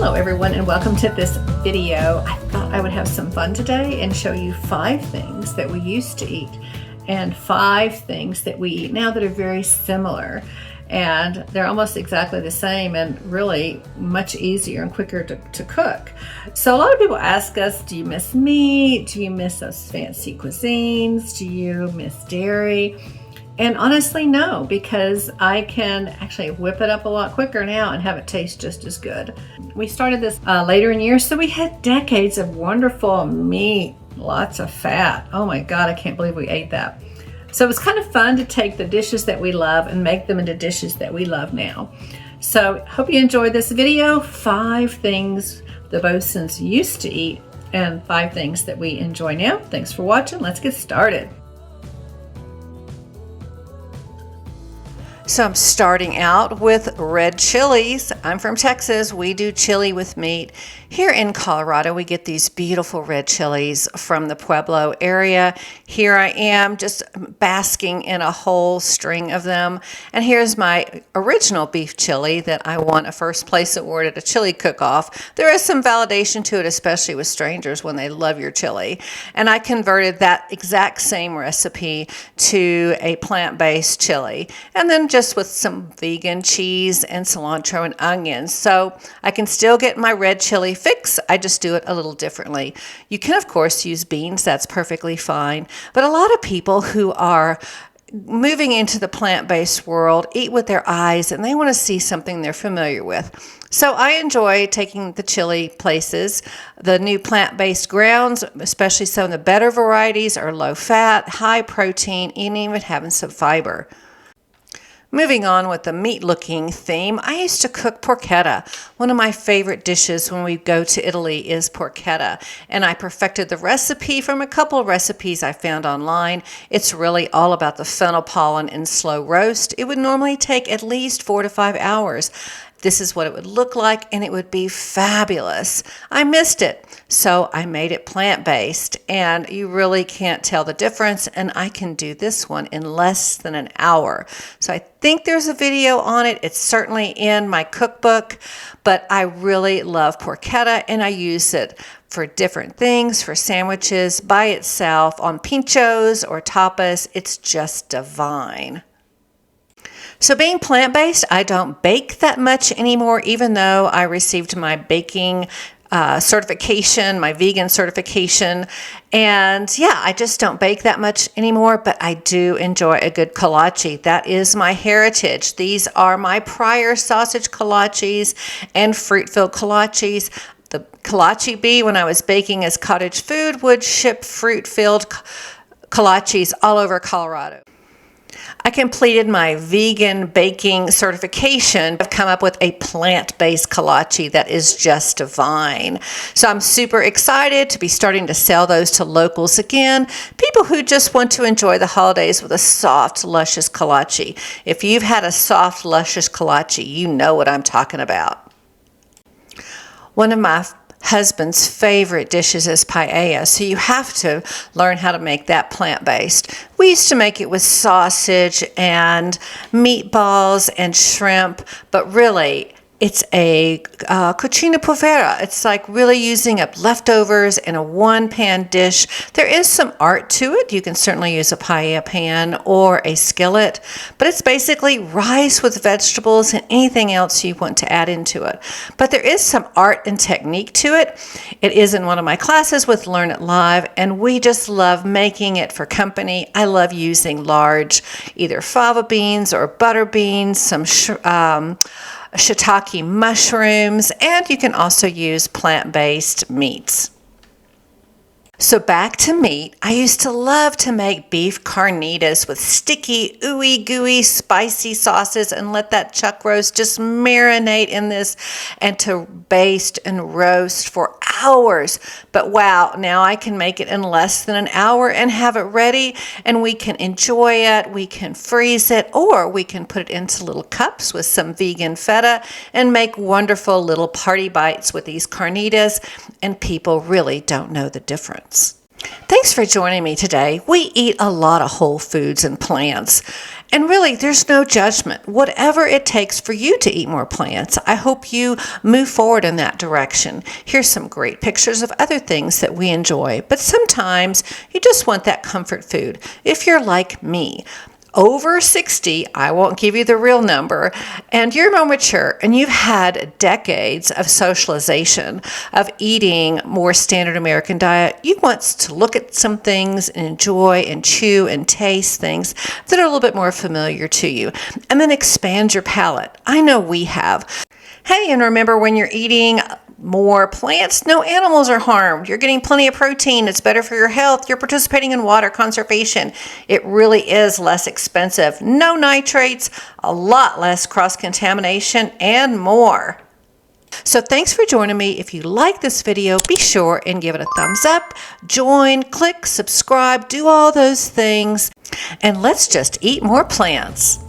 Hello everyone and welcome to this video. I thought I would have some fun today and show you 5 things that we used to eat and 5 things that we eat now that are very similar, and they're almost exactly the same and really much easier and quicker to cook. So a lot of people ask us, do you miss meat? Do you miss those fancy cuisines? Do you miss dairy? And honestly, no, because I can actually whip it up a lot quicker now and have it taste just as good. We started this later in years, so we had decades of wonderful meat, lots of fat. Oh my God, I can't believe we ate that. So it was kind of fun to take the dishes that we love and make them into dishes that we love now. So hope you enjoyed this video. 5 things the Bosons used to eat and 5 things that we enjoy now. Thanks for watching. Let's get started. So I'm starting out with red chilies. I'm from Texas. We do chili with meat. Here in Colorado, we get these beautiful red chilies from the Pueblo area. Here I am just basking in a whole string of them. And here's my original beef chili that I won a first place award at a chili cook-off. There is some validation to it, especially with strangers when they love your chili. And I converted that exact same recipe to a plant-based chili. And then just with some vegan cheese and cilantro and onions. So I can still get my red chili fix. I just do it a little differently. You can, of course, use beans. That's perfectly fine. But a lot of people who are moving into the plant-based world eat with their eyes, and they want to see something they're familiar with. So I enjoy taking the chili places. The new plant-based grounds, especially some of the better varieties, are low fat, high protein, and even having some fiber. Moving on with the meat-looking theme, I used to cook porchetta. One of my favorite dishes when we go to Italy is porchetta, and I perfected the recipe from a couple of recipes I found online. It's really all about the fennel pollen in slow roast. It would normally take at least 4 to 5 hours. This is what it would look like, and it would be fabulous. I missed it, so I made it plant-based, and you really can't tell the difference, and I can do this one in less than an hour. So I think there's a video on it. It's certainly in my cookbook, but I really love porchetta, and I use it for different things, for sandwiches, by itself, on pinchos or tapas. It's just divine. So being plant-based, I don't bake that much anymore, even though I received my baking certification, my vegan certification. And yeah, I just don't bake that much anymore, but I do enjoy a good kolache. That is my heritage. These are my prior sausage kolaches and fruit-filled kolaches. The kolache bee, when I was baking as cottage food, would ship fruit-filled kolaches all over Colorado. I completed my vegan baking certification. I've come up with a plant-based kolache that is just divine. So I'm super excited to be starting to sell those to locals again, people who just want to enjoy the holidays with a soft, luscious kolache. If you've had a soft, luscious kolache, you know what I'm talking about. One of my husband's favorite dishes is paella, so you have to learn how to make that plant-based. We used to make it with sausage and meatballs and shrimp, but really it's a cucina povera. It's like really using up leftovers in a one-pan dish. There is some art to it. You can certainly use a paella pan or a skillet, but it's basically rice with vegetables and anything else you want to add into it. But there is some art and technique to it. It is in one of my classes with Learn It Live, and we just love making it for company. I love using large either fava beans or butter beans, some shiitake mushrooms, and you can also use plant-based meats. So back to meat, I used to love to make beef carnitas with sticky, ooey gooey, spicy sauces and let that chuck roast just marinate in this and to baste and roast for hours. But wow, now I can make it in less than an hour and have it ready, and we can enjoy it, we can freeze it, or we can put it into little cups with some vegan feta and make wonderful little party bites with these carnitas, and people really don't know the difference. Thanks for joining me today. We eat a lot of whole foods and plants. And really, there's no judgment. Whatever it takes for you to eat more plants, I hope you move forward in that direction. Here's some great pictures of other things that we enjoy. But sometimes you just want that comfort food. If you're like me, over 60, I won't give you the real number, and you're more mature and you've had decades of socialization of eating more standard American diet, you want to look at some things and enjoy and chew and taste things that are a little bit more familiar to you, and then expand your palate. I know we have. Hey, and remember, when you're eating more plants, no animals are harmed. You're getting plenty of protein. It's better for your health. You're participating in water conservation. It really is less expensive. No nitrates, a lot less cross-contamination, and more. So thanks for joining me. If you like this video, be sure and give it a thumbs up, join, click, subscribe, do all those things, and let's just eat more plants.